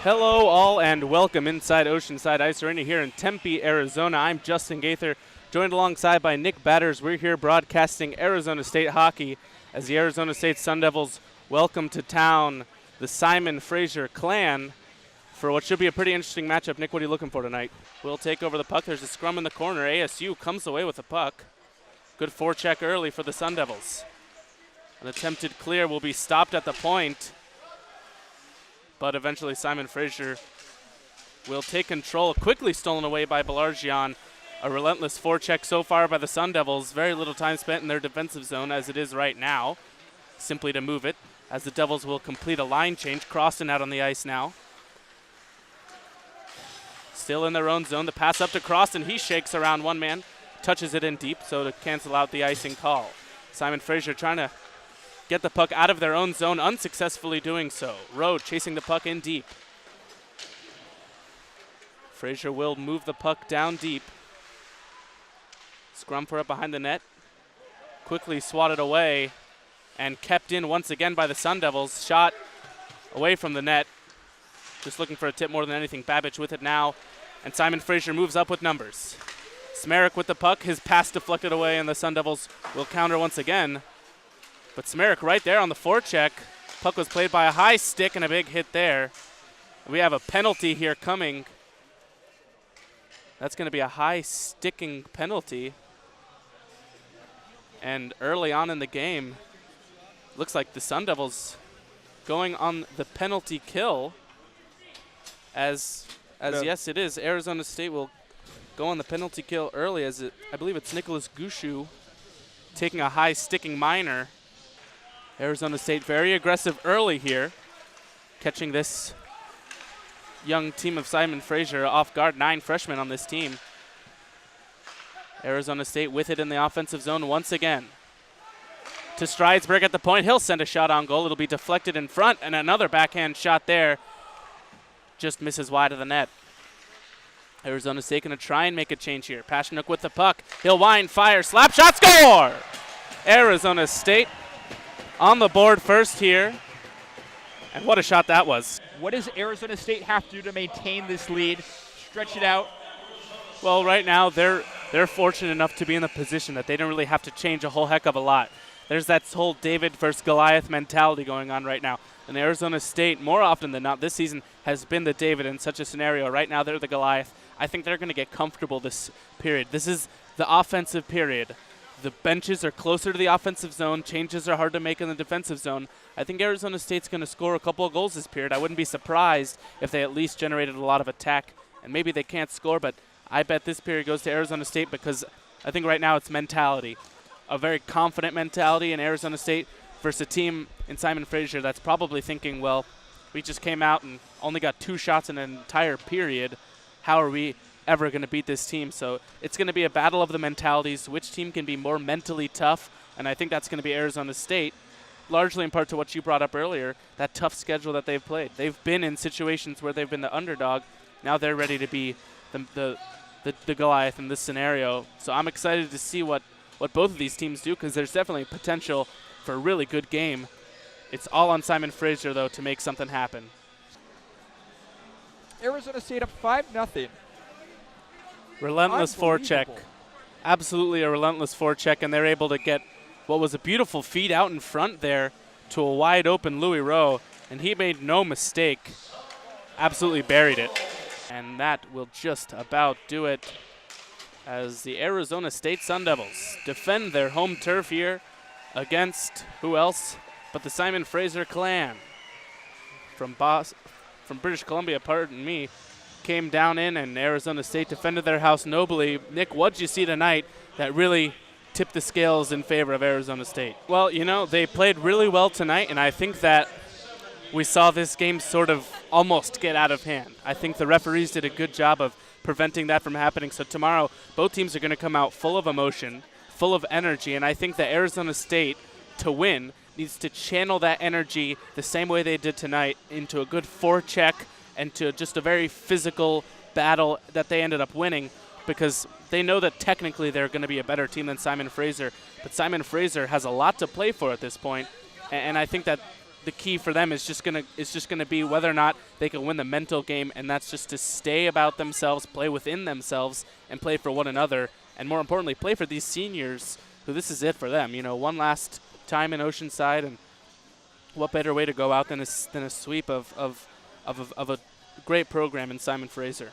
Hello all and welcome inside Oceanside Ice Arena here in Tempe, Arizona. I'm Justin Gaither, joined alongside by Nick Batters. We're here broadcasting Arizona State hockey as the Arizona State Sun Devils welcome to town the Simon Fraser clan for what should be a pretty interesting matchup. Nick, what are you looking for tonight? We'll take over the puck. There's a scrum in the corner. ASU comes away with the puck. Good forecheck early for the Sun Devils. An attempted clear will be stopped at the point, but eventually Simon Fraser will take control. Quickly stolen away by Belargian. A relentless forecheck so far by the Sun Devils. Very little time spent in their defensive zone as it is right now. Simply to move it as the Devils will complete a line change. Crossan out on the ice now. Still in their own zone. The pass up to Crossan. He shakes around one man. Touches it in deep so to cancel out the icing call. Simon Fraser trying to get the puck out of their own zone, unsuccessfully doing so. Rowe chasing the puck in deep. Fraser will move the puck down deep. Scrum for it behind the net. Quickly swatted away and kept in once again by the Sun Devils. Shot away from the net. Just looking for a tip more than anything. Babbage with it now. And Simon Fraser moves up with numbers. Smerik with the puck. His pass deflected away and the Sun Devils will counter once again. But Smerik right there on the forecheck. Puck was played by a high stick and a big hit there. We have a penalty here coming. That's going to be a high sticking penalty. And early on in the game, looks like the Sun Devils going on the penalty kill. Yes, it is. Arizona State will go on the penalty kill early I believe it's Nicholas Gushu taking a high sticking minor. Arizona State very aggressive early here, catching this young team of Simon Fraser off guard. 9 freshmen on this team. Arizona State with it in the offensive zone once again. To Stridesberg at the point. He'll send a shot on goal. It'll be deflected in front, and another backhand shot there. Just misses wide of the net. Arizona State going to try and make a change here. Pashnuk with the puck. He'll wind, fire, slap shot, score! Arizona State on the board first here. And what a shot that was. What does Arizona State have to do to maintain this lead? Stretch it out? Well, right now they're fortunate enough to be in the position that they don't really have to change a whole heck of a lot. There's that whole David versus Goliath mentality going on right now. And Arizona State, more often than not this season, has been the David in such a scenario. Right now they're the Goliath. I think they're going to get comfortable this period. This is the offensive period. The benches are closer to the offensive zone. Changes are hard to make in the defensive zone. I think Arizona State's going to score a couple of goals this period. I wouldn't be surprised if they at least generated a lot of attack. And maybe they can't score, but I bet this period goes to Arizona State because I think right now it's mentality. A very confident mentality in Arizona State versus a team in Simon Fraser that's probably thinking, well, we just came out and only got 2 shots in an entire period. How are we ever going to beat this team? So it's going to be a battle of the mentalities. Which team can be more mentally tough? And I think that's going to be Arizona State, largely in part to what you brought up earlier, that tough schedule that they've played. They've been in situations where they've been the underdog. Now they're ready to be the Goliath in this scenario. So I'm excited to see what both of these teams do because there's definitely potential for a really good game. It's all on Simon Fraser, though, to make something happen. Arizona State up 5-0. Relentless forecheck. Absolutely a relentless forecheck, and they're able to get what was a beautiful feed out in front there to a wide open Louis Rowe, and he made no mistake. Absolutely buried it. And that will just about do it as the Arizona State Sun Devils defend their home turf here against who else but the Simon Fraser clan from British Columbia, pardon me, came down in, and Arizona State defended their house nobly. Nick, what'd you see tonight that really tipped the scales in favor of Arizona State? Well, you know, they played really well tonight, and I think that we saw this game sort of almost get out of hand. I think the referees did a good job of preventing that from happening. So tomorrow, both teams are going to come out full of emotion, full of energy, and I think that Arizona State, to win, needs to channel that energy the same way they did tonight into a good forecheck and to just a very physical battle that they ended up winning, because they know that technically they're going to be a better team than Simon Fraser. But Simon Fraser has a lot to play for at this point, and I think that the key for them is just gonna be whether or not they can win the mental game, and that's just to stay about themselves, play within themselves, and play for one another, and more importantly, play for these seniors who this is it for them. One last time in Oceanside, and what better way to go out than a sweep of a great program in Simon Fraser.